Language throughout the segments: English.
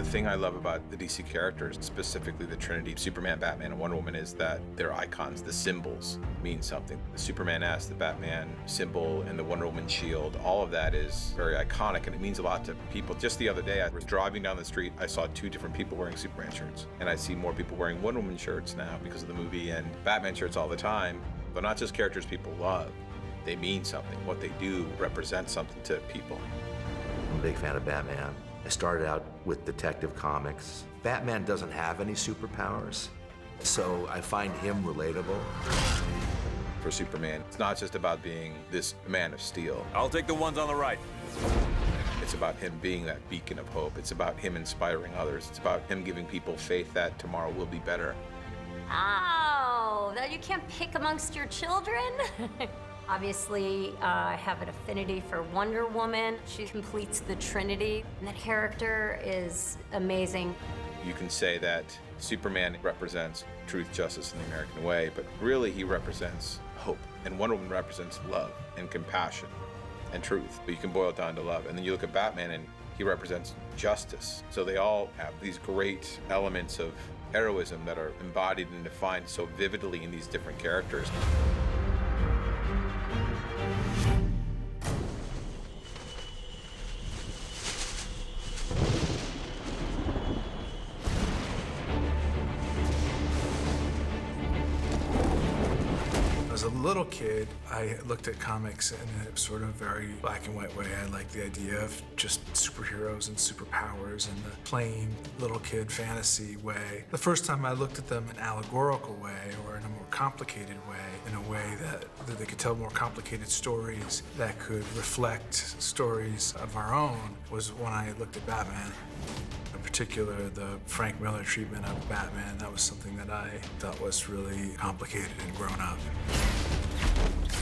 thing I love about the DC characters, specifically the Trinity, Superman, Batman, and Wonder Woman, is that they're icons. The symbols mean something. The Superman S, the Batman symbol, and the Wonder Woman shield, all of that is very iconic, and it means a lot to people. Just the other day, I was driving down the street, I saw 2 different people wearing Superman shirts, and I see more people wearing Wonder Woman shirts now because of the movie, and Batman shirts all the time. They're not just characters people love, they mean something. What they do represents something to people. I'm a big fan of Batman. I started out with Detective Comics. Batman doesn't have any superpowers, so I find him relatable. For Superman, it's not just about being this man of steel. I'll take the ones on the right. It's about him being that beacon of hope. It's about him inspiring others. It's about him giving people faith that tomorrow will be better. Oh, that you can't pick amongst your children? Obviously, I have an affinity for Wonder Woman. She completes the Trinity, and that character is amazing. You can say that Superman represents truth, justice, and the American way, but really he represents hope. And Wonder Woman represents love and compassion and truth. But you can boil it down to love. And then you look at Batman and he represents justice. So they all have these great elements of heroism that are embodied and defined so vividly in these different characters. As a little kid, I looked at comics in a sort of very black and white way. I liked the idea of just superheroes and superpowers in the plain little kid fantasy way. The first time I looked at them in an allegorical way or in a more complicated way, in a way that they could tell more complicated stories that could reflect stories of our own, was when I looked at Batman. In particular, the Frank Miller treatment of Batman, that was something that I thought was really complicated and grown up.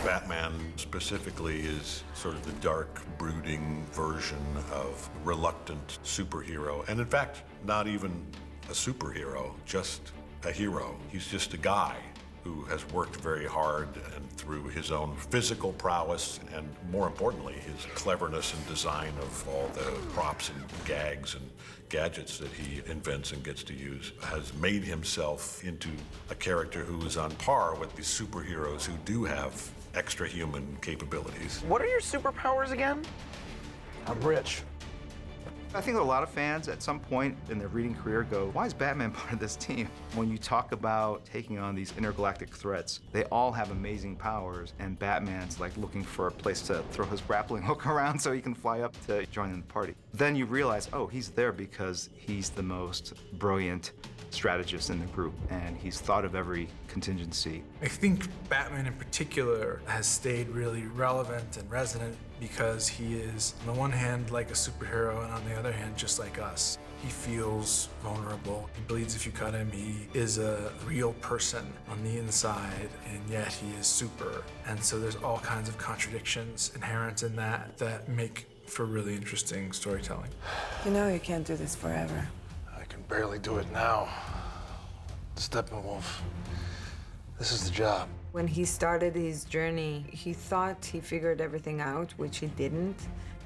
Batman specifically is sort of the dark, brooding version of reluctant superhero. And in fact, not even a superhero, just a hero. He's just a guy who has worked very hard and through his own physical prowess and, more importantly, his cleverness and design of all the props and gags and gadgets that he invents and gets to use, has made himself into a character who is on par with the superheroes who do have extra human capabilities. What are your superpowers again? I'm rich. I think a lot of fans at some point in their reading career go, why is Batman part of this team? When you talk about taking on these intergalactic threats, they all have amazing powers, and Batman's like looking for a place to throw his grappling hook around so he can fly up to join in the party. Then you realize, oh, he's there because he's the most brilliant strategist in the group, and he's thought of every contingency. I think Batman in particular has stayed really relevant and resonant because he is, on the one hand, like a superhero, and on the other hand, just like us. He feels vulnerable. He bleeds if you cut him. He is a real person on the inside, and yet he is super. And so there's all kinds of contradictions inherent in that make for really interesting storytelling. You know you can't do this forever. I can barely do it now. Steppenwolf, this is the job. When he started his journey, he thought he figured everything out, which he didn't.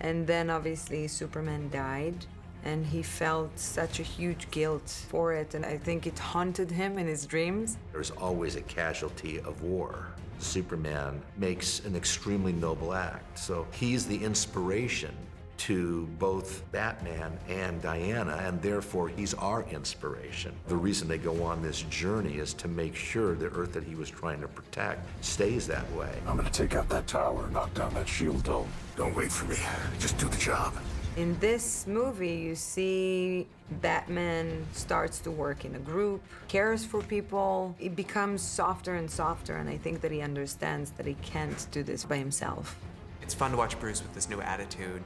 And then obviously Superman died, and he felt such a huge guilt for it, and I think it haunted him in his dreams. There's always a casualty of war. Superman makes an extremely noble act, so he's the inspiration to both Batman and Diana, and therefore he's our inspiration. The reason they go on this journey is to make sure the Earth that he was trying to protect stays that way. I'm gonna take out that tower, knock down that shield dome. Don't wait for me, just do the job. In this movie, you see Batman starts to work in a group, cares for people. It becomes softer and softer, and I think that he understands that he can't do this by himself. It's fun to watch Bruce with this new attitude,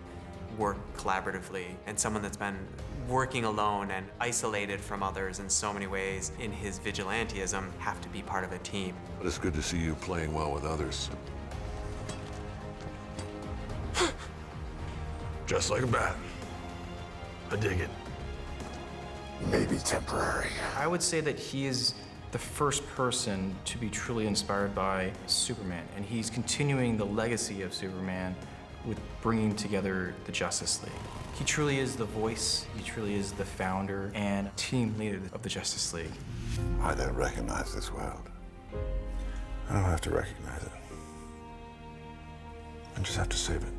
work collaboratively, and someone that's been working alone and isolated from others in so many ways in his vigilantism have to be part of a team. But it's good to see you playing well with others. Just like a bat. I dig it. Maybe temporary. I would say that he is the first person to be truly inspired by Superman, and he's continuing the legacy of Superman with bringing together the Justice League. He truly is the voice, he truly is the founder and team leader of the Justice League. I don't recognize this world. I don't have to recognize it. I just have to save it.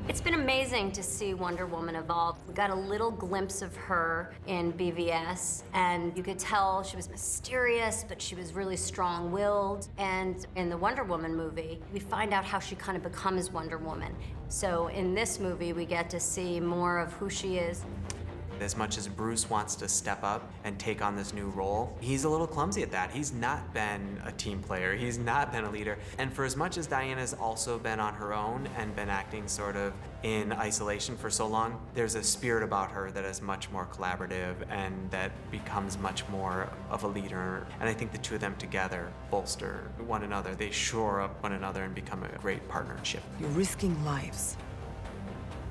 It's been amazing to see Wonder Woman evolve. We got a little glimpse of her in BVS, and you could tell she was mysterious, but she was really strong-willed. And in the Wonder Woman movie, we find out how she kind of becomes Wonder Woman. So in this movie, we get to see more of who she is. As much as Bruce wants to step up and take on this new role, he's a little clumsy at that. He's not been a team player, he's not been a leader. And for as much as Diana's also been on her own and been acting sort of in isolation for so long, there's a spirit about her that is much more collaborative and that becomes much more of a leader. And I think the two of them together bolster one another. They shore up one another and become a great partnership. You're risking lives.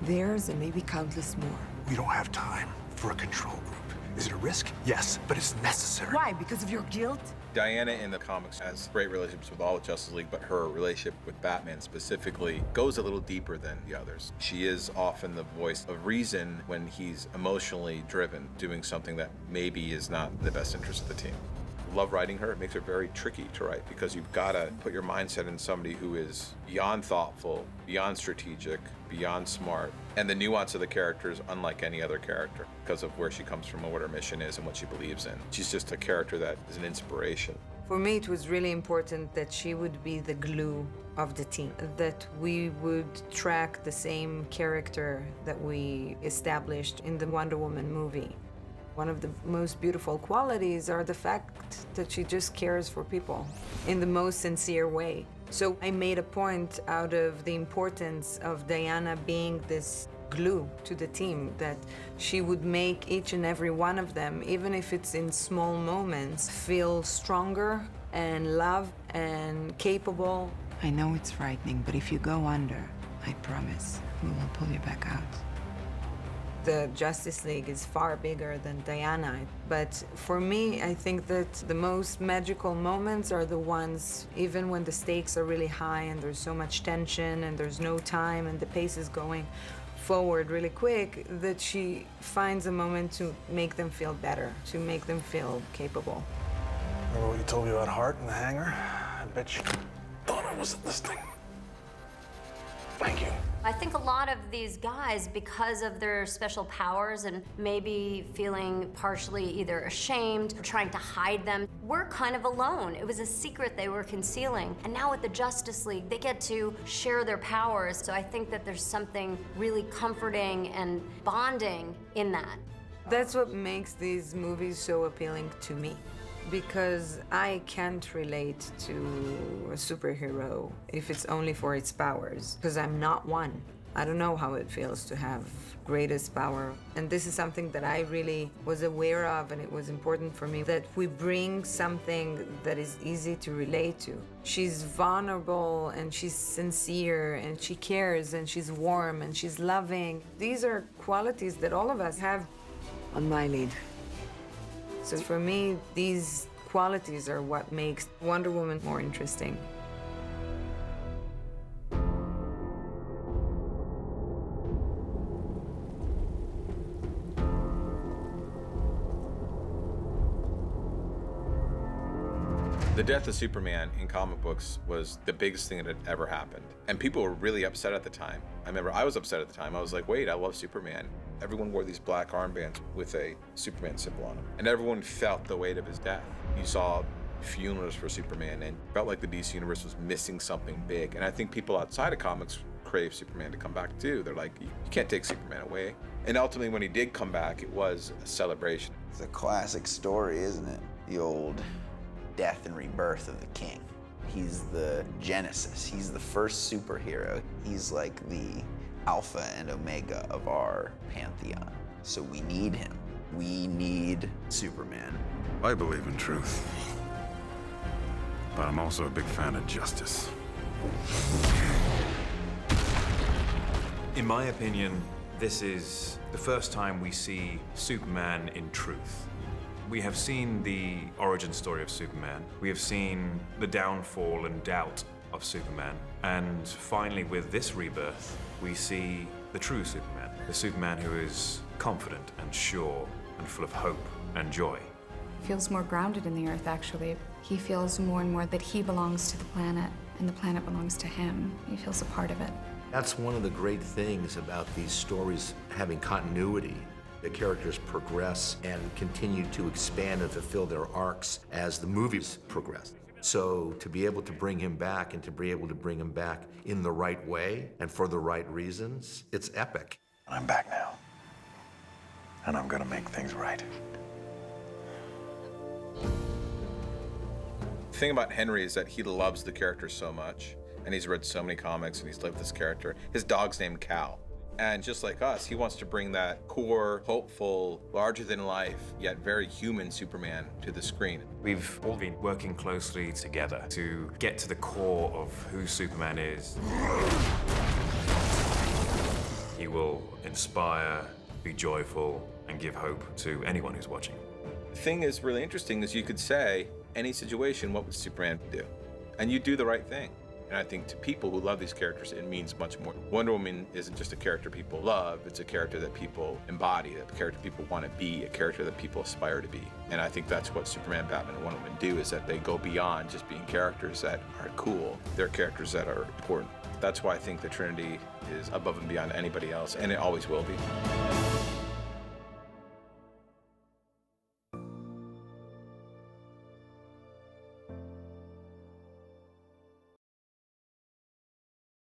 Theirs and maybe countless more. We don't have time for a control group. Is it a risk? Yes, but it's necessary. Why? Because of your guilt? Diana in the comics has great relationships with all of Justice League, but her relationship with Batman specifically goes a little deeper than the others. She is often the voice of reason when he's emotionally driven, doing something that maybe is not in the best interest of the team. Love writing her. It makes her very tricky to write because you've got to put your mindset in somebody who is beyond thoughtful, beyond strategic, beyond smart, and the nuance of the character is unlike any other character because of where she comes from and what her mission is and what she believes in. She's just a character that is an inspiration. For me, it was really important that she would be the glue of the team, that we would track the same character that we established in the Wonder Woman movie. One of the most beautiful qualities are the fact that she just cares for people in the most sincere way. So I made a point out of the importance of Diana being this glue to the team, that she would make each and every one of them, even if it's in small moments, feel stronger and loved and capable. I know it's frightening, but if you go under, I promise we will pull you back out. The Justice League is far bigger than Diana, but for me, I think that the most magical moments are the ones, even when the stakes are really high and there's so much tension and there's no time and the pace is going forward really quick, that she finds a moment to make them feel better, to make them feel capable. Remember what you told me about Hart in the hangar? I bet you thought I wasn't listening. Thank you. I think a lot of these guys, because of their special powers and maybe feeling partially either ashamed or trying to hide them, were kind of alone. It was a secret they were concealing. And now with the Justice League, they get to share their powers. So I think that there's something really comforting and bonding in that. That's what makes these movies so appealing to me, because I can't relate to a superhero if it's only for its powers, because I'm not one. I don't know how it feels to have greatest power. And this is something that I really was aware of, and it was important for me that we bring something that is easy to relate to. She's vulnerable, and she's sincere, and she cares, and she's warm, and she's loving. These are qualities that all of us have. On my lead. So for me, these qualities are what makes Wonder Woman more interesting. The death of Superman in comic books was the biggest thing that had ever happened. And people were really upset at the time. I remember I was upset at the time. I was like, wait, I love Superman. Everyone wore these black armbands with a Superman symbol on them. And everyone felt the weight of his death. You saw funerals for Superman and felt like the DC Universe was missing something big. And I think people outside of comics crave Superman to come back too. They're like, you can't take Superman away. And ultimately, when he did come back, it was a celebration. It's a classic story, isn't it? The old death and rebirth of the king. He's the genesis. He's the first superhero. He's like the alpha and omega of our pantheon. So we need him. We need Superman. I believe in truth, but I'm also a big fan of justice. In my opinion, this is the first time we see Superman in truth. We have seen the origin story of Superman. We have seen the downfall and doubt of Superman. And finally, with this rebirth, we see the true Superman. The Superman who is confident and sure and full of hope and joy. He feels more grounded in the Earth, actually. He feels more and more that he belongs to the planet, and the planet belongs to him. He feels a part of it. That's one of the great things about these stories having continuity. The characters progress and continue to expand and fulfill their arcs as the movies progress. So to be able to bring him back and to be able to bring him back in the right way and for the right reasons, it's epic. I'm back now. And I'm gonna make things right. The thing about Henry is that he loves the character so much, and he's read so many comics and he's lived this character. His dog's named Cal. And just like us, he wants to bring that core, hopeful, larger-than-life, yet very human Superman to the screen. We've all been working closely together to get to the core of who Superman is. He will inspire, be joyful, and give hope to anyone who's watching. The thing is really interesting is you could say, any situation, what would Superman do? And you do the right thing. And I think to people who love these characters, it means much more. Wonder Woman isn't just a character people love, it's a character that people embody, a character people want to be, a character that people aspire to be. And I think that's what Superman, Batman, and Wonder Woman do, is that they go beyond just being characters that are cool. They're characters that are important. That's why I think the Trinity is above and beyond anybody else, and it always will be.